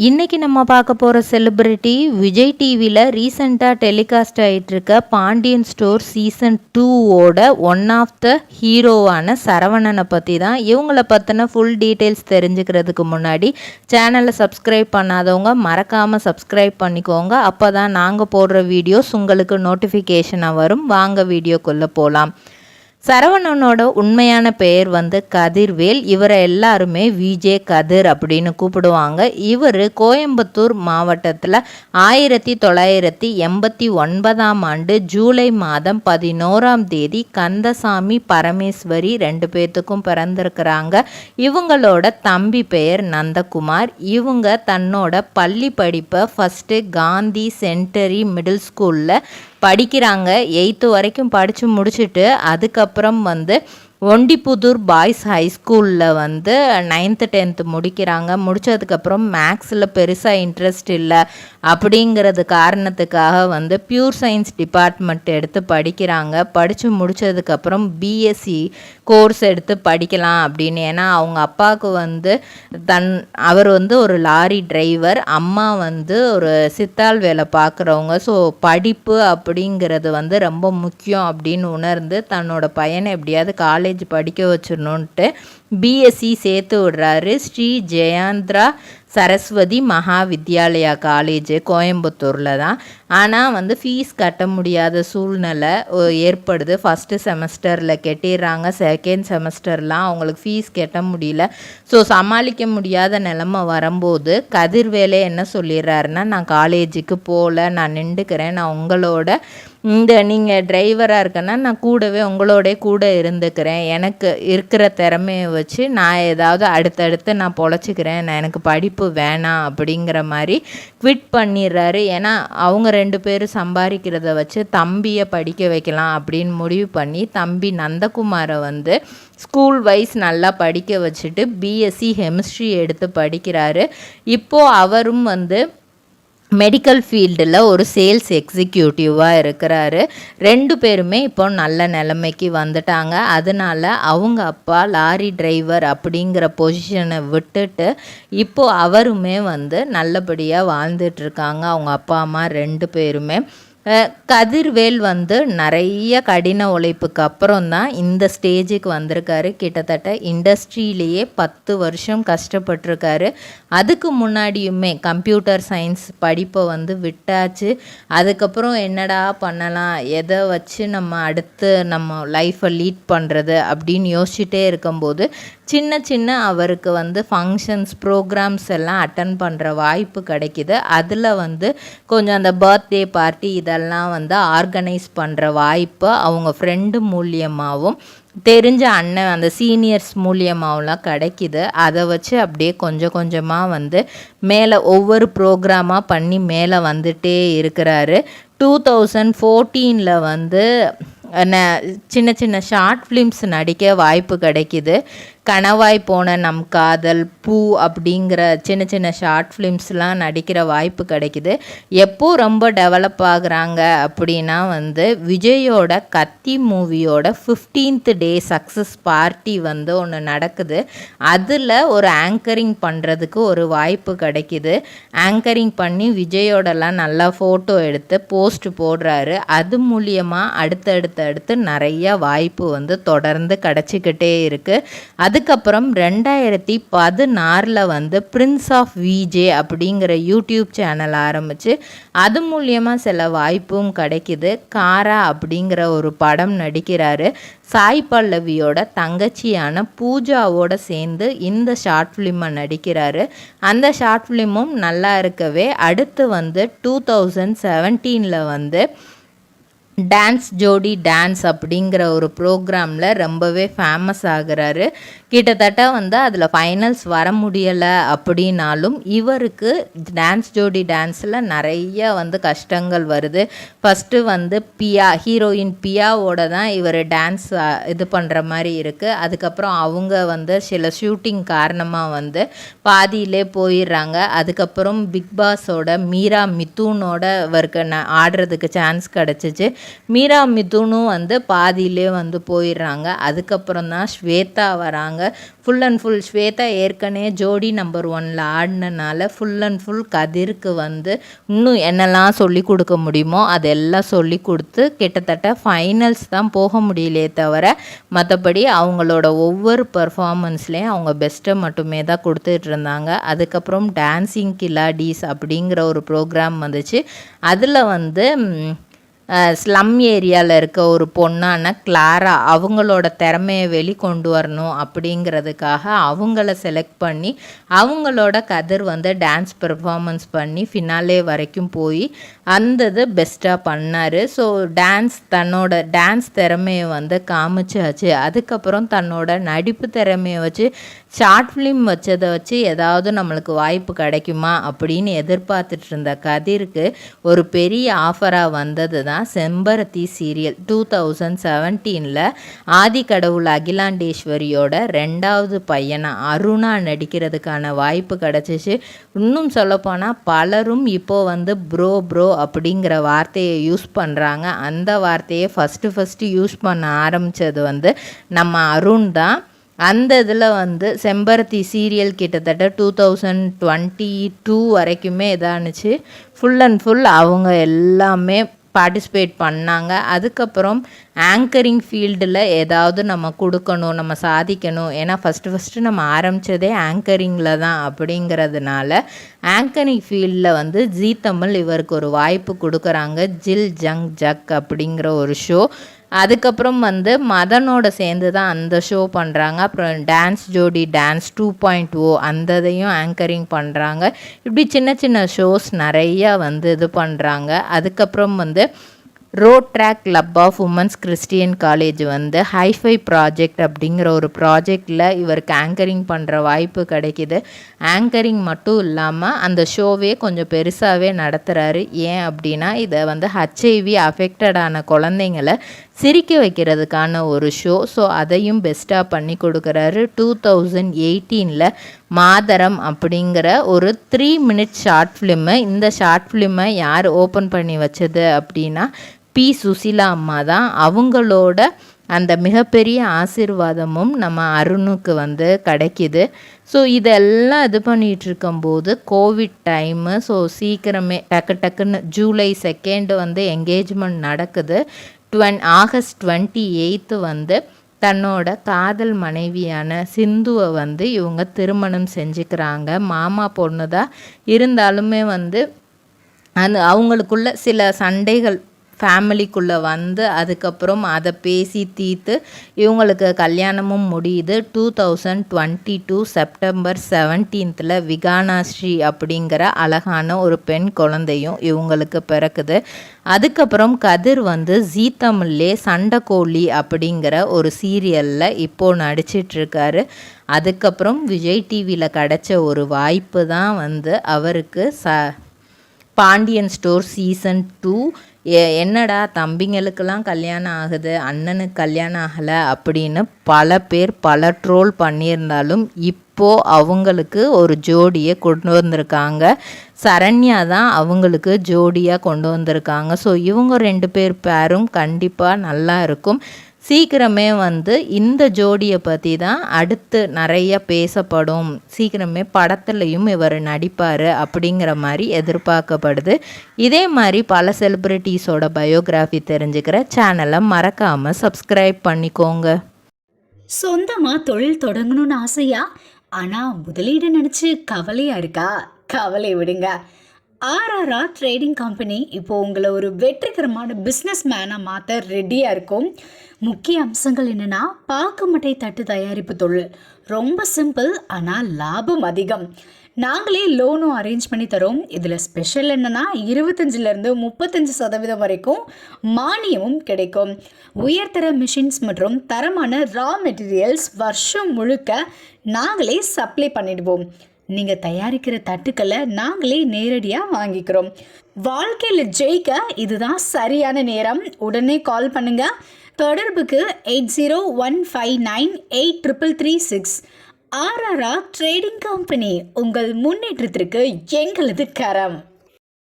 இன்றைக்கி நம்ம பார்க்க போகிற செலிப்ரிட்டி விஜய் டிவியில் ரீசெண்டாக டெலிகாஸ்ட் ஆகிட்டுருக்க பாண்டியன் ஸ்டோர் சீசன் 2ஓட ஒன் ஆஃப் த ஹீரோவான சரவணனை பற்றி தான். இவங்கள பற்றின ஃபுல் டீட்டெயில்ஸ் தெரிஞ்சுக்கிறதுக்கு முன்னாடி சேனலை சப்ஸ்கிரைப் பண்ணாதவங்க மறக்காமல் சப்ஸ்கிரைப் பண்ணிக்கோங்க. அப்போ தான் நாங்கள் போடுற வீடியோஸ் உங்களுக்கு நோட்டிஃபிகேஷனாக வரும். வாங்க வீடியோக்குள்ளே போகலாம். சரவணனோட உண்மையான பெயர் கதிர்வேல். இவரை எல்லாருமே விஜே கதிர் அப்படின்னு கூப்பிடுவாங்க. இவர் கோயம்புத்தூர் மாவட்டத்தில் 1989ஆம் ஆண்டு ஜூலை மாதம் 11ஆம் தேதி கந்தசாமி பரமேஸ்வரி 2 பேர்த்துக்கும் பிறந்திருக்கிறாங்க. இவங்களோட தம்பி பெயர் நந்தகுமார். இவங்க தன்னோட பள்ளி படிப்பை ஃபஸ்ட்டு காந்தி சென்டரி மிடில் ஸ்கூலில் படிக்கிறாங்க. 8th வரைக்கும் படித்து முடிச்சுட்டு அதுக்கப்புறம் ஒண்டிப்புதூர் பாய்ஸ் ஹைஸ்கூலில் 9th 10th முடிக்கிறாங்க. முடித்ததுக்கப்புறம் மேக்ஸில் பெருசாக இன்ட்ரெஸ்ட் இல்லை அப்படிங்கிறது காரணத்துக்காக பியூர் சயின்ஸ் டிபார்ட்மெண்ட் எடுத்து படிக்கிறாங்க. படித்து முடித்ததுக்கப்புறம் பிஎஸ்சி கோர்ஸ் எடுத்து படிக்கலாம் அப்படின்னு. ஏன்னா அவங்க அப்பாவுக்கு அவர் ஒரு லாரி டிரைவர், அம்மா ஒரு சித்தாள் வேலை பார்க்குறவங்க. ஸோ படிப்பு அப்படிங்கிறது ரொம்ப முக்கியம் அப்படின்னு உணர்ந்து தன்னோட பையனை எப்படியாவது காலேஜ் படிக்க வச்சிடணுன்ட்டு பிஎஸ்சி சேர்த்து விடுறாரு. ஸ்ரீ ஜெயாந்திரா சரஸ்வதி மகா வித்யாலயா காலேஜ் கோயம்புத்தூரில் தான். ஆனால் ஃபீஸ் கட்ட முடியாத சூழ்நிலை ஏற்படுது. ஃபஸ்ட்டு செமஸ்டரில் கட்டிடுறாங்க, செகண்ட் செமஸ்டர்லாம் அவங்களுக்கு ஃபீஸ் கட்ட முடியல. ஸோ சமாளிக்க முடியாத நிலமை வரும்போது கதிர்வேலே என்ன சொல்லிடுறாருன்னா, நான் காலேஜுக்கு போகல, நான் நின்றுக்கிறேன், நான் உங்களோட நீங்கள் டிரைவராக இருக்கேன்னா நான் உங்களோட கூட இருந்துக்கிறேன், எனக்கு இருக்கிற திறமையை வச்சு நான் ஏதாவது அடுத்தடுத்து நான் பொழைச்சிக்கிறேன், நான் எனக்கு படிப்பு வேணாம் அப்படிங்கிற மாதிரி குவிட் பண்ணிடுறாரு. ஏன்னா அவங்க 2 பேரும் சம்பாதிக்கிறத வச்சு தம்பியை படிக்க வைக்கலாம் அப்படின்னு முடிவு பண்ணி தம்பி நந்தகுமாரை ஸ்கூல் வைஸ் நல்லா படிக்க வச்சுட்டு பிஎஸ்சி கெமிஸ்ட்ரி எடுத்து படிக்கிறாரு. இப்போது அவரும் மெடிக்கல் ஃபீல்டில் ஒரு சேல்ஸ் எக்ஸிக்யூட்டிவாக இருக்கிறாரு. 2 பேருமே இப்போ நல்ல நிலைமைக்கு வந்துட்டாங்க. அதனால் அவங்க அப்பா லாரி டிரைவர் அப்படிங்கிற பொசிஷனை விட்டுட்டு இப்போது அவருமே நல்லபடியாக வாழ்ந்துட்டுருக்காங்க. அவங்க அப்பா அம்மா 2 பேருமே. கதிர்வேல் நிறைய கடின உழைப்புக்கு அப்புறம் தான் இந்த ஸ்டேஜுக்கு வந்திருக்காரு. கிட்டத்தட்ட இண்டஸ்ட்ரியிலேயே 10 வருஷம் கஷ்டப்பட்டிருக்காரு. அதுக்கு முன்னாடியுமே கம்ப்யூட்டர் சயின்ஸ் படிப்பை விட்டாச்சு. அதுக்கப்புறம் என்னடா பண்ணலாம், எதை வச்சு நம்ம அடுத்து நம்ம லைஃப்பை லீட் பண்ணுறது அப்படின்னு யோசிச்சுட்டே இருக்கும்போது சின்ன அவருக்கு ஃபங்க்ஷன்ஸ் ப்ரோக்ராம்ஸ் எல்லாம் அட்டன் பண்ணுற வாய்ப்பு கிடைக்கிது. அதில் கொஞ்சம் அந்த பர்த்டே பார்ட்டி இதெல்லாம் ஆர்கனைஸ் பண்ணுற வாய்ப்பு அவங்க ஃப்ரெண்டு மூலியமாகவும் தெரிஞ்ச அண்ணன் அந்த சீனியர்ஸ் மூலியமாகலாம் கிடைக்கிது. அதை வச்சு அப்படியே கொஞ்சம் கொஞ்சமாக மேலே ஒவ்வொரு ப்ரோக்ராமாக பண்ணி மேலே வந்துட்டே இருக்கிறாரு. 2014 சின்ன ஷார்ட் ஃபிலிம்ஸ் நடிக்க வாய்ப்பு கிடைக்கிது. கணவாய் போன நம் காதல், பூ அப்படிங்கிற சின்ன ஷார்ட் ஃபிலிம்ஸ்லாம் நடிக்கிற வாய்ப்பு கிடைக்கிது. எப்போ ரொம்ப டெவலப் ஆகுறாங்க அப்படின்னா விஜயோட கத்தி மூவியோட 15th டே சக்ஸஸ் பார்ட்டி ஒன்று நடக்குது. அதில் ஒரு ஆங்கரிங் பண்ணுறதுக்கு ஒரு வாய்ப்பு கிடைக்கிது. ஆங்கரிங் பண்ணி விஜயோடலாம் நல்லா ஃபோட்டோ எடுத்து போஸ்ட் போடுறாரு. அது மூலியமாக அடுத்தடுத்து நிறைய வாய்ப்பு தொடர்ந்து கிடச்சிக்கிட்டே இருக்குது. அதுக்கப்புறம் 2016 பிரின்ஸ் ஆஃப் விஜே அப்படிங்கிற யூடியூப் சேனல் ஆரம்பித்து அது மூலியமாக சில வாய்ப்பும் கிடைக்கிது. காரா அப்படிங்கிற ஒரு படம் நடிக்கிறாரு. சாய் பல்லவியோட தங்கச்சியான பூஜாவோட சேர்ந்து இந்த ஷார்ட் ஃபிலிமை நடிக்கிறாரு. அந்த ஷார்ட் ஃபிலிமும் நல்லா இருக்கவே அடுத்து 2017 டான்ஸ் ஜோடி டான்ஸ் அப்படிங்கிற ஒரு ப்ரோக்ராமில் ரொம்பவே ஃபேமஸ் ஆகிறாரு. கிட்டத்தட்ட அதில் ஃபைனல்ஸ் வர முடியலை அப்படின்னாலும் இவருக்கு டான்ஸ் ஜோடி டான்ஸில் நிறைய கஷ்டங்கள் வருது. ஃபஸ்ட்டு பியா ஹீரோயின் பியாவோட தான் இவர் டான்ஸ் இது பண்ணுற மாதிரி இருக்குது. அதுக்கப்புறம் அவங்க சில ஷூட்டிங் காரணமாக பாதியிலே போயிடுறாங்க. அதுக்கப்புறம் பிக் பாஸோட மீரா மிதுனோட இவருக்கு ஆடுறதுக்கு சான்ஸ் கிடச்சிச்சு. மீரா மிதுனும் வந்து பாதியிலே வந்து போயிடுறாங்க. அதுக்கப்புறம் தான் ஸ்வேதா வராங்க. ஃபுல் அண்ட் ஃபுல் ஸ்வேதா ஏற்கனவே ஜோடி நம்பர் 1ல் ஆடினனால ஃபுல் அண்ட் ஃபுல் கதிருக்கு வந்து இன்னும் என்னெல்லாம் சொல்லி கொடுக்க முடியுமோ அதெல்லாம் சொல்லி கொடுத்து கிட்டத்தட்ட ஃபைனல்ஸ் தான் போக முடியலையே தவிர மற்றபடி அவங்களோட ஒவ்வொரு பர்ஃபார்மன்ஸ்லேயும் அவங்க பெஸ்ட்டை மட்டுமே தான் கொடுத்துட்டு இருந்தாங்க. அதுக்கப்புறம் டான்சிங் கில்லாடிஸ் அப்படிங்கிற ஒரு ப்ரோக்ராம் வந்துச்சு. அதில் வந்து ஸ்லம் ஏரியாவில் இருக்க ஒரு பொண்ணான கிளாரா அவங்களோட திறமையை வெளிக்கொண்டு வரணும் அப்படிங்கிறதுக்காக அவங்கள செலக்ட் பண்ணி அவங்களோட கதிர் வந்து டான்ஸ் பெர்ஃபார்மன்ஸ் பண்ணி ஃபினாலே வரைக்கும் போய் அந்த இது பெஸ்ட்டாக பண்ணார். ஸோ தன்னோட டான்ஸ் திறமையை வந்து காமிச்சாச்சு. அதுக்கப்புறம் தன்னோட நடிப்பு திறமையை வச்சு ஷார்ட் ஃபிலிம் வச்சதை வச்சு ஏதாவது நம்மளுக்கு வாய்ப்பு கிடைக்குமா அப்படின்னு எதிர்பார்த்துட்டு இருந்த கதிருக்கு ஒரு பெரிய ஆஃபராக வந்தது தான் செம்பருத்தி சீரியல். 2017 ஆதிக்கடவுள் அகிலாண்டேஸ்வரியோட 2வது பையனா அருணா நடிக்கிறதுக்கான வாய்ப்பு கிடச்சிச்சு. இன்னும் சொல்லப்போனால் பலரும் இப்போது வந்து ப்ரோ அப்படிங்கிற வார்த்தையை யூஸ் பண்ணுறாங்க. அந்த வார்த்தையை ஃபஸ்ட்டு யூஸ் பண்ண ஆரம்பித்தது வந்து நம்ம அருண் தான். அந்த இதில் வந்து செம்பருத்தி சீரியல் கிட்டத்தட்ட 2022 வரைக்குமே இதானுச்சு. ஃபுல் அண்ட் ஃபுல் அவங்க எல்லாமே பார்ட்டிசிபேட் பண்ணாங்க. அதுக்கப்புறம் ஆங்கரிங் ஃபீல்டில் ஏதாவது நம்ம கொடுக்கணும், நம்ம சாதிக்கணும். ஏன்னா ஃபஸ்ட்டு நம்ம ஆரம்பித்ததே ஆங்கரிங்கில் தான் அப்படிங்கிறதுனால ஆங்கரிங் ஃபீல்டில் வந்து ஜீ தமிழ் இவருக்கு ஒரு வாய்ப்பு கொடுக்குறாங்க. ஜில் ஜங் ஜக் அப்படிங்கிற ஒரு ஷோ. அதுக்கப்புறம் வந்து மதனோட சேர்ந்து தான் அந்த ஷோ பண்ணுறாங்க. அப்புறம் டான்ஸ் ஜோடி டான்ஸ் 2.0 அந்த இதையும் ஆங்கரிங் பண்ணுறாங்க. இப்படி சின்ன சின்ன ஷோஸ் நிறையா வந்து இது பண்ணுறாங்க. அதுக்கப்புறம் வந்து road track club of women's Christian college வந்து ஹைஃபை ப்ராஜெக்ட் அப்படிங்கிற ஒரு ப்ராஜெக்டில் இவருக்கு ஆங்கரிங் பண்ணுற வாய்ப்பு கிடைக்கிது. ஆங்கரிங் மட்டும் இல்லாமல் அந்த ஷோவே கொஞ்சம் பெருசாகவே நடத்துகிறாரு. ஏன் அப்படின்னா இதை வந்து HIV அஃபெக்டடான குழந்தைங்களை சிரிக்க வைக்கிறதுக்கான ஒரு ஷோ. ஸோ அதையும் பெஸ்ட்டாக பண்ணி கொடுக்குறாரு. 2018 மாதரம் அப்படிங்கிற ஒரு 3 minute ஷார்ட் ஃபிலிமு. இந்த ஷார்ட் ஃபிலிமை யார் ஓப்பன் பண்ணி வச்சது அப்படின்னா பி. சுசிலா அம்மா தான். அவங்களோட அந்த மிகப்பெரிய ஆசீர்வாதமும் நம்ம அருணுக்கு வந்து கிடைக்கிது. ஸோ இதெல்லாம் இது பண்ணிகிட்டு இருக்கும்போது கோவிட் டைமு. ஸோ சீக்கிரமே டக்குன்னு ஜூலை 2 வந்து என்கேஜ்மெண்ட் நடக்குது. ஆகஸ்ட் 28 வந்து தன்னோட காதல் மனைவியான சிந்துவை வந்து இவங்க திருமணம் செஞ்சுக்கிறாங்க. மாமா பொண்ணு தான் இருந்தாலுமே வந்து அவங்களுக்குள்ள சில சண்டைகள் ஃபேமிலிக்குள்ளே வந்து அதுக்கப்புறம் அதை பேசி தீர்த்து இவங்களுக்கு கல்யாணமும் முடியுது. 2022 செப்டம்பர் 17 விகானாஸ்ரீ அப்படிங்கிற அழகான ஒரு பெண் குழந்தையும் இவங்களுக்கு பிறக்குது. அதுக்கப்புறம் கதிர் வந்து ஜீ தமிழ்லே சண்டைக்கோழி அப்படிங்கிற ஒரு சீரியலில் இப்போது நடிச்சிட்ருக்காரு. அதுக்கப்புறம் விஜய் டிவியில் கிடச்ச ஒரு வாய்ப்பு தான் வந்து அவருக்கு பாண்டியன் ஸ்டோர் சீசன் 2. என்னடா தம்பிங்களுக்கெல்லாம் கல்யாணம் ஆகுது, அண்ணனுக்கு கல்யாணம் ஆகலை அப்படின்னு பல பேர் பல ட்ரோல் பண்ணியிருந்தாலும் இப்போது அவங்களுக்கு ஒரு ஜோடியை கொண்டு வந்திருக்காங்க. சரண்யா தான் அவங்களுக்கு ஜோடியாக கொண்டு வந்திருக்காங்க. ஸோ இவங்க 2 பேரும் கண்டிப்பாக நல்லா இருக்கும். சீக்கிரமே வந்து இந்த ஜோடியை பற்றி தான் அடுத்து நிறைய பேசப்படும். சீக்கிரமே படத்துலையும் இவர் நடிப்பார் அப்படிங்கிற மாதிரி எதிர்பார்க்கப்படுது. இதே மாதிரி பல செலிப்ரிட்டிஸோட பயோகிராஃபி தெரிஞ்சுக்கிற சேனலை மறக்காமல் சப்ஸ்கிரைப் பண்ணிக்கோங்க. சொந்தமாக தொழில் தொடங்கணும்னு ஆசையா? ஆனால் முதலீடு நினச்சி கவலையாக இருக்கா? கவலை விடுங்க. RRR ட்ரேடிங் கம்பெனி இப்போது உங்களை ஒரு வெற்றிகரமான பிஸ்னஸ் மேனாக மாற்ற ரெடியாக இருக்கும். முக்கிய அம்சங்கள் என்னென்னா, பாக்குமட்டை தட்டு தயாரிப்பு தொழில் ரொம்ப சிம்பிள், ஆனால் லாபம் அதிகம். நாங்களே லோனும் அரேஞ்ச் பண்ணி தரோம். இதில் ஸ்பெஷல் என்னென்னா 25% 35% வரைக்கும் மானியமும் கிடைக்கும். உயர்தர மிஷின்ஸ் மற்றும் தரமான ரா மெட்டீரியல்ஸ் வருஷம் முழுக்க நாங்களே சப்ளை பண்ணிடுவோம். நீங்கள் தயாரிக்கிற தட்டுக்களை நாங்களே நேரடியாக வாங்கிக்கிறோம். வாழ்க்கையில் ஜெயிக்க இதுதான் சரியான நேரம். உடனே கால் பண்ணுங்க. தொடர்புக்கு 8015983336. RRR ட்ரேடிங் கம்பெனி, உங்கள் முன்னேற்றத்திற்கு எங்களது கரம்.